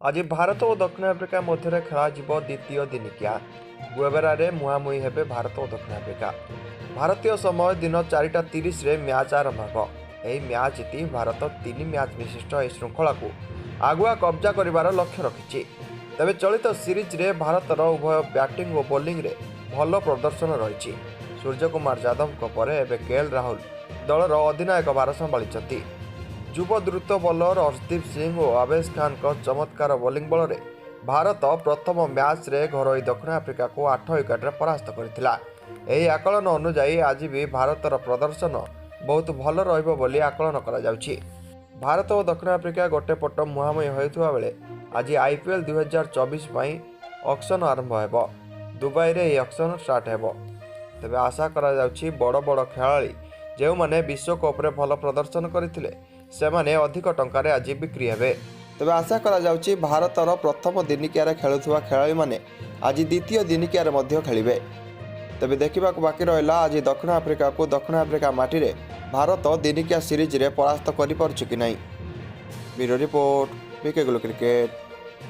आज भारत और दक्षिण आफ्रिका मध्य खेल द्वितीय दिनिकिया गुएबेरा मुहांमुही हेबे भारत और दक्षिण आफ्रिका। भारतीय समय दिन 4:30 मैच आरंभ हो। यह मैच जीति भारत 3 मैच विशिष्ट यह श्रृंखला को आगुआ कब्जा कर लक्ष्य रखी। तेज चलित सीरीज रे भारतर उभय बैटिंग और बोलिंग रे भल प्रदर्शन रही। सूर्यकुमार यादव पर एवं केएल राहुल दलर अधिनायक भार संभाली। युव द्रुत बोलर हर्षदीप सिंह और आवेश खान का चमत्कार बोलिंग बल में भारत प्रथम मैच रे घरोई दक्षिण आफ्रिका को 8 विकेट परास्त करथिला। एही आकलन अनुसार आज भी भारतर प्रदर्शन बहुत भल रहिबो बोली आकलन करा जाउछि। भारत और दक्षिण आफ्रिका गोटे पट मुहांमुही होइथुवा बेले आज आईपीएल 2024 पई ऑक्शन आरंभ हेबो। दुबई रे ऑक्शन स्टार्ट हेबो। तेबे आशा करा जाउछि बड़ बड़ खेलाड़ी जो माने विश्वकप रे भल प्रदर्शन करथिले सेमाने अधिक टंकारे आज बिक्री हेबे। तेबे आशा करा जाउछि भारतर प्रथम दिनिकिया खेलुवा खेलाड़ी माने आज द्वितीय दिनिकिया मध्य खेलिबे। तेबे देखा बाकी रहा आज दक्षिण आफ्रिका को दक्षिण आफ्रिका माटी रे भारत दिनिकिया सीरीज रे परास्त करि पारुछि कि नहीं। Bureau report, BK glow cricket.